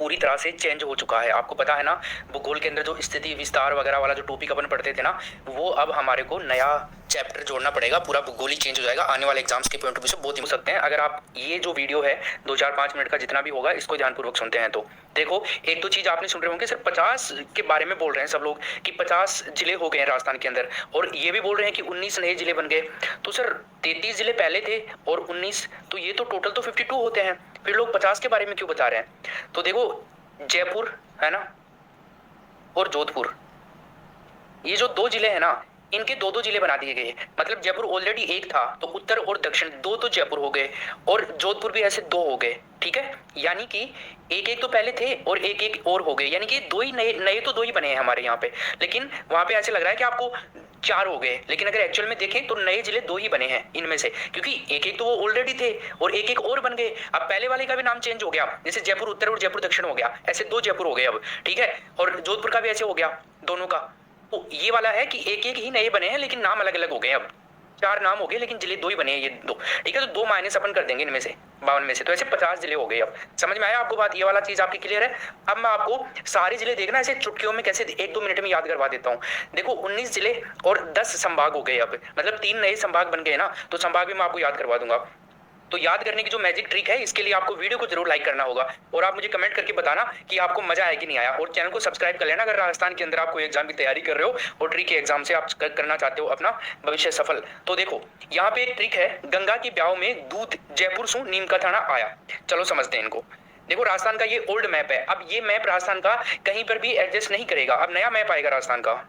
पूरी तरह से चेंज हो चुका है। आपको पता है ना, भूगोल के अंदर जो स्थिति विस्तार वगैरह वाला जो टॉपिक अपन पढ़ते थे ना, वो अब हमारे को नया चैप्टर जोड़ना पड़ेगा। पूरा भूगोल ही चेंज हो जाएगा। आने वाले एग्जाम्स के पॉइंट ऑफ व्यू से बहुत ही हो सकते हैं। अगर आप ये जो वीडियो है 2-4-5 मिनट का जितना भी होगा, इसको ध्यानपूर्वक सुनते हैं तो देखो, एक तो चीज आपने सुन रहे होंगे, सिर्फ 50 के बारे में बोल रहे हैं सब लोग कि 50 जिले हो गए हैं राजस्थान के अंदर, और ये भी बोल रहे हैं कि 19 नए जिले बन गए। तो सर 33 जिले पहले थे और 19, तो ये तो टोटल तो 52 होते हैं। फिर लोग 50 के बारे में क्यों बता रहे हैं? तो देखो, जयपुर है ना और जोधपुर, ये जो 2 जिले हैं ना, इनके 2-2 जिले बना दिए गए। मतलब जयपुर ऑलरेडी एक था, तो उत्तर और दक्षिण 2 तो जयपुर हो गए, और जोधपुर भी ऐसे 2 हो गए। ठीक है, यानी कि एक तो पहले थे और एक और हो गए, यानी कि 2 ही नए तो 2 ही बने हैं हमारे यहाँ पे। लेकिन वहां पे ऐसे लग रहा है कि आपको 4 हो गए, लेकिन अगर एक्चुअल में देखें तो नए जिले 2 ही बने हैं इनमें से, क्योंकि एक तो वो ऑलरेडी थे और एक और बन गए। अब पहले वाले का भी नाम चेंज हो गया, जैसे जयपुर उत्तर और जयपुर दक्षिण हो गया, ऐसे 2 जयपुर हो गए अब। ठीक है, और जोधपुर का भी ऐसे हो गया, दोनों का। तो ये वाला है कि एक ही नए बने हैं, लेकिन नाम अलग अलग हो गए। अब 4 नाम हो गए, लेकिन जिले 2 ही बने हैं ये 2। ठीक है, तो 2 माइनस अपन कर देंगे इनमें से, 52 में से, तो ऐसे 50 जिले हो गए। अब समझ में आया आपको बात? ये वाला चीज आपकी क्लियर है? अब मैं आपको सारे जिले देखना ऐसे चुटकियों में कैसे 1-2 मिनट में याद करवा देता हूँ। देखो, 19 जिले और 10 संभाग हो गए अब, मतलब 3 नए संभाग बन गए ना, तो संभाग भी मैं आपको याद करवा दूंगा। तो याद करने की जो मैजिक ट्रिक है, इसके लिए आपको वीडियो को जरूर लाइक करना होगा, और आप मुझे कमेंट करके बताना कि आपको मजा आया कि नहीं आया, और चैनल को सब्सक्राइब कर लेना अगर राजस्थान के अंदर आप कोई एग्जाम की तैयारी कर रहे हो और ट्रिक के एग्जाम से आप करना चाहते हो अपना भविष्य सफल। तो देखो, यहाँ पे एक ट्रिक है, गंगा के ब्याह में दूध जयपुर सु नीम का थाना आया। चलो समझते हैं इनको। देखो, राजस्थान का ये ओल्ड मैप है। अब ये मैप राजस्थान का कहीं पर भी एडजस्ट नहीं करेगा, अब नया मैप आएगा राजस्थान का।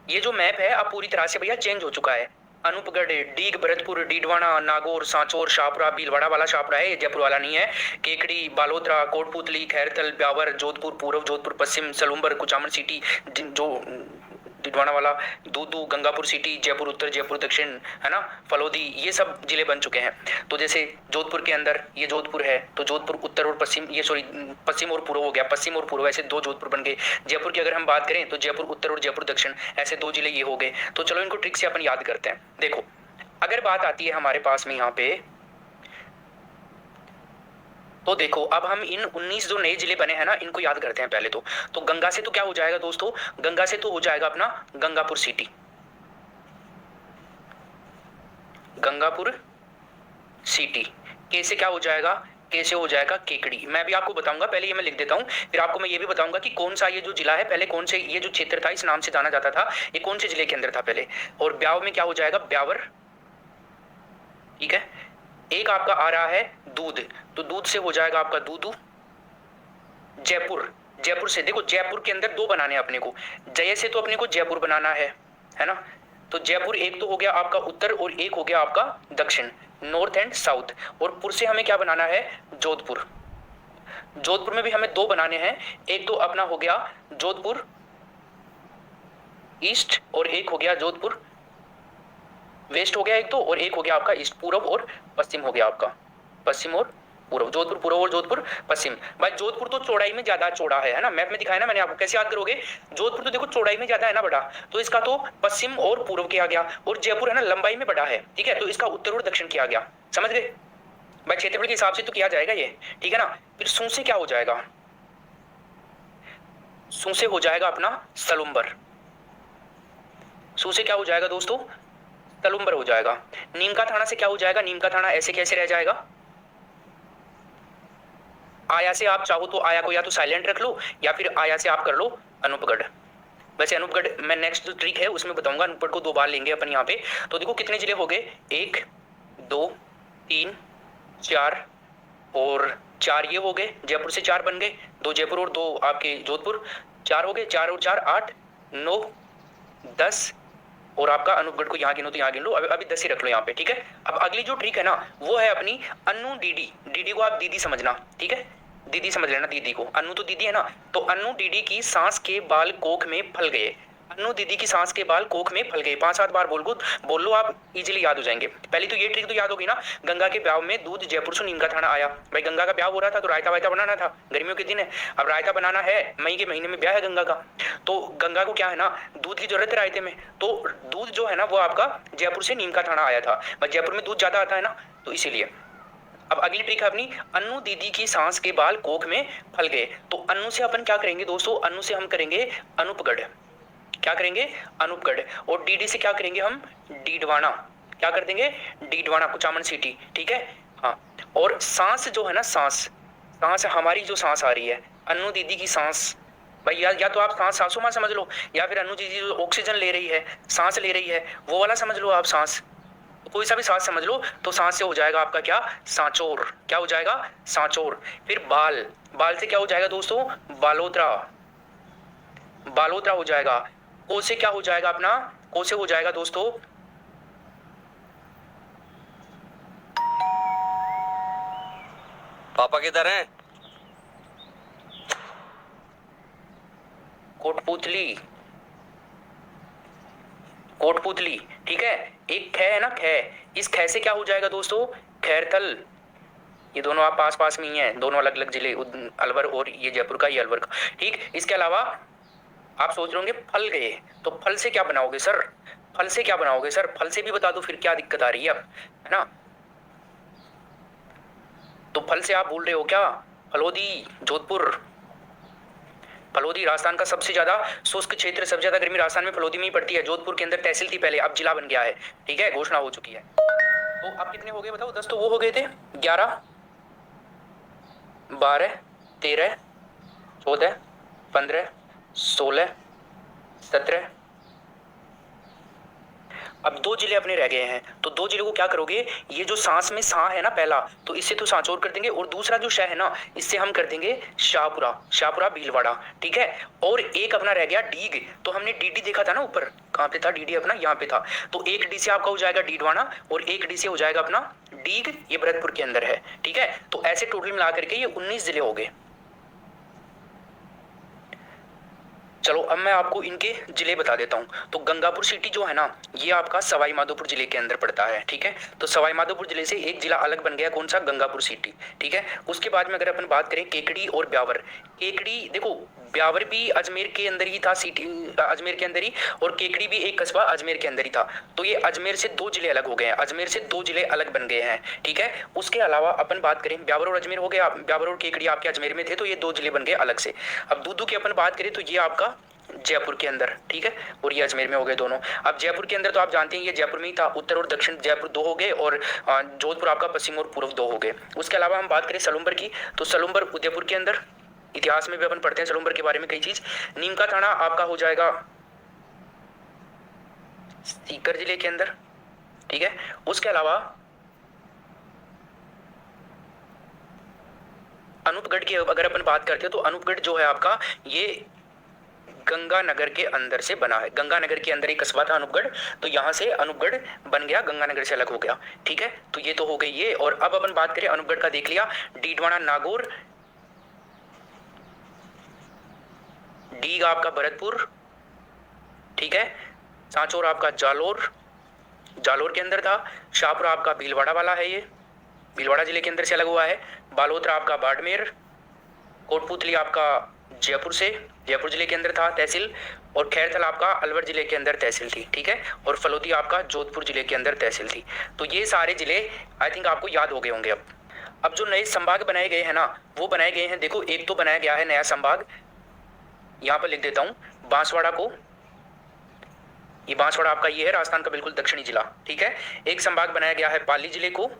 ये जो मैप है अब पूरी तरह से भैया चेंज हो चुका है। अनूपगढ़, डीग, भरतपुर, डीडवाना, नागौर, सांचौर, शाहपुरा, भीलवाड़ा वाला शाहपुरा है, ये जयपुर वाला नहीं है। केकड़ी, बालोतरा, कोटपुतली, खैरथल, ब्यावर, जोधपुर पूर्व, जोधपुर पश्चिम, सलूम्बर, कुचामन सिटी, जो डीडवाना वाला, दूदू, गंगापुर सिटी, जयपुर उत्तर, जयपुर दक्षिण, है ना, फलोदी, ये सब जिले बन चुके हैं। तो जैसे जोधपुर के अंदर ये जोधपुर है, तो जोधपुर उत्तर और पश्चिम, ये सॉरी पश्चिम और पूर्व हो गया, पश्चिम और पूर्व, ऐसे 2 जोधपुर बन गए। जयपुर की अगर हम बात करें तो जयपुर उत्तर और जयपुर दक्षिण, ऐसे 2 जिले ये हो गए। तो चलो इनको ट्रिक से अपन याद करते हैं। देखो, अगर बात आती है हमारे पास में यहाँ पे, तो देखो अब हम इन 19 जो नए जिले बने हैं ना, इनको याद करते हैं पहले तो गंगा से तो क्या हो जाएगा दोस्तों? गंगा से तो हो जाएगा अपना गंगापुर सिटी, गंगापुर सिटी। के से क्या हो जाएगा? के से हो जाएगा केकड़ी। मैं भी आपको बताऊंगा, पहले ये मैं लिख देता हूँ, फिर आपको मैं ये भी बताऊंगा कि कौन सा ये जो जिला है, पहले कौन से ये जो क्षेत्र था इस नाम से जाना जाता था, ये कौन से जिले के अंदर था पहले। और ब्याव में क्या हो जाएगा? ब्यावर। ठीक है, एक आपका आ रहा है दूध, तो दूध से हो जाएगा आपका दूदू। जयपुर, जयपुर से देखो, जयपुर के अंदर 2 बनाने हैं अपने को। जय से तो अपने को जयपुर बनाना है ना, तो जयपुर एक तो हो गया आपका उत्तर और एक हो गया आपका दक्षिण, नॉर्थ एंड साउथ। और पुर से हमें क्या बनाना है? जोधपुर। जोधपुर में भी हमें 2 बनाने हैं, एक तो अपना हो गया जोधपुर ईस्ट और एक हो गया जोधपुर वेस्ट हो गया एक तो, और एक हो गया आपका ईस्ट, पूर्व और पश्चिम हो गया आपका, पश्चिम और पूर्व, जोधपुर पूर्व और जोधपुर पश्चिम। भाई जोधपुर तो चौड़ाई में ज्यादा चौड़ा है ना, मैप में दिखाया ना मैंने आपको, कैसे याद करोगे? जोधपुर तो देखो चौड़ाई में ज्यादा है ना बड़ा, तो इसका तो पश्चिम और पूर्व किया गया, और जयपुर है ना लंबाई में बड़ा है। ठीक है, तो इसका उत्तर और दक्षिण किया गया। समझ गए भाई? क्षेत्रफल के हिसाब से तो किया जाएगा ये, ठीक है ना। फिर सू से क्या हो जाएगा? सू से हो जाएगा अपना सलुम्बर। सू से क्या हो जाएगा दोस्तों? सलुम्बर हो जाएगा। नीम का थाना से क्या हो जाएगा? नीम का थाना ऐसे कैसे रह जाएगा? आया से आप चाहो तो आया को या तो साइलेंट रख लो, या फिर आया से आप कर लो अनूपगढ़। वैसे अनूपगढ़ मैं नेक्स्ट जो ट्रिक है उसमें बताऊंगा, अनूपगढ़ को 2 बार लेंगे अपन यहाँ पे। तो देखो कितने जिले हो गए? 1 2 3 4, और 4 ये हो गए, जयपुर से 4 बन गए, 2 जयपुर और 2 आपके जोधपुर, 4 हो गए, 4 और 4 8 9 10, और आपका अनूपगढ़ को यहाँ गिनो तो यहाँ गिन लो, अभी 10 ही रख लो यहाँ पे। ठीक है, अब अगली जो ट्रिक है ना, वो है अपनी अन्नू डीडी। डीडी को आप दीदी समझना, ठीक है, दीदी समझ लेना दीदी को। अन्नू तो दीदी है ना, तो अन्नू दीदी की सांस के बाल कोख में फल गए। अन्नू दीदी की सांस के बाल कोख में फल गए, 5-7 बार बोल लो, आप इजीली याद हो जाएंगे। पहली तो ये ट्रिक तो याद होगी ना, गंगा के ब्याह में दूध जयपुर से नीम का थाना आया। भाई गंगा का ब्याह हो रहा था तो रायता वायता बनाना था, गर्मियों के दिन है, अब रायता बनाना है, मई के महीने में ब्याह है गंगा का, तो गंगा को क्या है ना, दूध की जरूरत है रायते में। तो दूध जो है ना वो आपका जयपुर से नीम का थाना आया था, जयपुर में दूध ज्यादा आता है ना, तो इसीलिए अब अगली ट्रिक है अपनी, अन्नू दीदी की सांस के बाल कोख में फल गए। तो अन्नू से अपन क्या करेंगे दोस्तों, अन्नू से हम करेंगे अनुपगढ़। क्या करेंगे, अनुपगढ़। और डीडी से क्या करेंगे हम, डीडवाना। क्या कर देंगे, डीडवाना, कुचामन सिटी। ठीक है, हाँ। और सांस जो है ना, सांस, सांस हमारी जो सांस आ रही है, अन्नू दीदी की सांस, भाई या तो आप सांस सासू माँ समझ लो, या फिर अन्नू दीदी जो ऑक्सीजन ले रही है, सांस ले रही है, वो वाला समझ लो आप सांस, कोई सा भी सांस समझ लो। तो सांस से हो जाएगा आपका क्या, सांचोर। क्या हो जाएगा, सांचोर। फिर बाल, बाल से क्या हो जाएगा दोस्तों, बालोत्रा। बालोत्रा हो जाएगा। को से क्या हो जाएगा अपना, को से हो जाएगा दोस्तों, पापा किधर हैं? कोटपुतली, कोटपुतली। ठीक है, एक ख है ना, ख, इस ख से क्या हो जाएगा दोस्तों, खैरथल। ये दोनों आप पास पास में ही हैं, दोनों अलग अलग जिले, अलवर और ये जयपुर का, ये अलवर का। ठीक, इसके अलावा आप सोच रहे होंगे फल गए, तो फल से क्या बनाओगे सर, फल से क्या बनाओगे सर, फल से भी बता दो फिर क्या दिक्कत आ रही है अब, है ना। तो फल से आप भूल रहे हो क्या, फलोदी, जोधपुर। फलोदी राजस्थान का सबसे ज्यादा शुष्क क्षेत्र, सबसे ज्यादा गर्मी राजस्थान में फलोदी में ही पड़ती है। जोधपुर के अंदर तहसील थी पहले, अब जिला बन गया है। ठीक है, घोषणा हो चुकी है। तो अब कितने हो गए बताओ, 10 तो वो हो गए थे, 11, 12, 13, 14, 15, 16, 17। अब 2 जिले अपने रह गए हैं, तो 2 जिलों को क्या करोगे, ये जो सांस में सा है ना पहला, तो इससे तो सांचौर कर देंगे, और दूसरा जो शह है ना, इससे हम कर देंगे शाहपुरा, शाहपुरा भीलवाड़ा। ठीक है, और एक अपना रह गया डीग। तो हमने डीडी देखा था ना ऊपर, कहाँ पे था डीडी अपना, यहाँ पे था। तो एक डी से आपका हो जाएगा डीडवाना, और एक डी से हो जाएगा अपना डीग, ये भरतपुर के अंदर है। ठीक है, तो ऐसे टोटल मिला करके ये 19 जिले हो गए। चलो अब मैं आपको इनके जिले बता देता हूँ। तो गंगापुर सिटी जो है ना, ये आपका सवाई माधोपुर जिले के अंदर पड़ता है। ठीक है, तो सवाई माधोपुर जिले से एक जिला अलग बन गया, कौन सा, गंगापुर सिटी। ठीक है, उसके बाद में अगर अपन बात करें केकड़ी और ब्यावर, केकड़ी देखो, ब्यावर भी अजमेर के अंदर ही था, सिटी अजमेर के अंदर ही, और केकड़ी भी एक कस्बा अजमेर के अंदर ही था। तो ये अजमेर से 2 जिले अलग हो गए हैं, अजमेर से 2 जिले अलग बन गए हैं। ठीक है, उसके अलावा अपन बात करें, ब्यावर और अजमेर हो गया, ब्यावर और केकड़ी आपके अजमेर में थे, तो ये 2 जिले बन गए अलग से। अब दूदू की अपन बात करें तो ये आपका जयपुर के अंदर, ठीक है, और ये अजमेर में हो गए दोनों। अब जयपुर के अंदर तो आप जानते हैं ये जयपुर में ही था, उत्तर और दक्षिण जयपुर 2 हो गए, और जोधपुर आपका पश्चिम और पूर्व 2 हो गए। उसके अलावा हम बात करें सलुम्बर की, तो सलुम्बर उदयपुर के अंदर, इतिहास में भी अपन पढ़ते हैं सलुम्बर के बारे में कई चीज। नीमका थाना आपका हो जाएगा सीकर जिले के अंदर। ठीक है, उसके अलावा अनूपगढ़ की अगर अपन बात करते हैं तो अनूपगढ़ जो है आपका ये गंगानगर के अंदर से बना है। गंगानगर के अंदर एक कस्बा था अनूपगढ़, तो यहाँ से अनूपगढ़ बन गया, गंगानगर से अलग हो गया। ठीक है, तो ये तो हो गई ये। और अब अपन बात करें अनूपगढ़ का, देख लिया, डीडवाना नागौर, डीग आपका भरतपुर, ठीक है, सांचौर आपका जालोर, जालोर के अंदर था, शाहपुरा आपका भीलवाड़ा वाला है, ये भीलवाड़ा जिले के अंदर से अलग हुआ है, बालोतरा आपका बाड़मेर, कोटपुतली आपका जयपुर से, जयपुर जिले के अंदर था तहसील, और खैरथल आपका अलवर जिले के अंदर तहसील थी। ठीक है, और फलोदी आपका जोधपुर जिले के अंदर तहसील थी। तो ये सारे जिले आई थिंक आपको याद हो गए होंगे। अब जो नए संभाग बनाए गए हैं ना, वो बनाए गए हैं, देखो एक तो बनाया गया है नया संभाग, यहाँ पर लिख देता हूँ, बांसवाड़ा को, ये बांसवाड़ा आपका ये है राजस्थान का बिल्कुल दक्षिणी जिला। ठीक है, एक संभाग बनाया गया है पाली जिले को,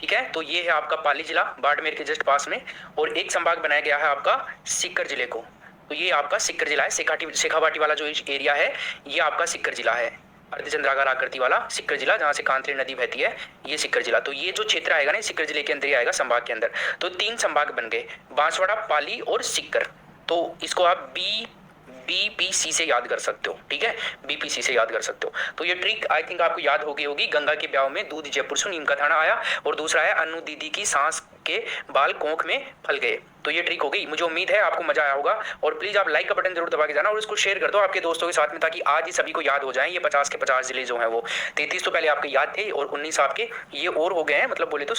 ठीक है, तो ये है आपका पाली जिला बाड़मेर के जस्ट पास में, और एक संभाग बनाया गया है आपका सीकर जिले को, तो ये आपका सीकर जिला है, शेखावाटी वाला जो एरिया है ये आपका सीकर जिला है, अर्धचंद्राकार आकृति वाला सीकर जिला, जहां से कांतरी नदी बहती है, ये सीकर जिला। तो ये जो क्षेत्र आएगा ना सीकर जिले के अंदर ही आएगा, संभाग के अंदर। तो 3 संभाग बन गए, बांसवाड़ा, पाली और सीकर। तो इसको आप बीपीसी से याद कर सकते हो। ठीक है, बीपीसी से याद कर सकते हो। तो ये ट्रिक आई थिंक आपको याद हो गई होगी। गंगा के ब्याह में दूध जयपुर से नीम का थाना आया, और दूसरा है अन्नू दीदी की सांस के बाल कोंख में फल गए। तो ये ट्रिक हो गई। मुझे उम्मीद है आपको मजा आया होगा, और प्लीज आप लाइक का बटन जरूर दबा के जाना, और इसको शेयर कर दो आपके दोस्तों के साथ में, ताकि आज ही सभी को याद हो जाए ये 50 के 50 जिले जो है वो। 33 तो पहले आपके याद थे, और 19 आपके ये और हो गए हैं, मतलब बोले तो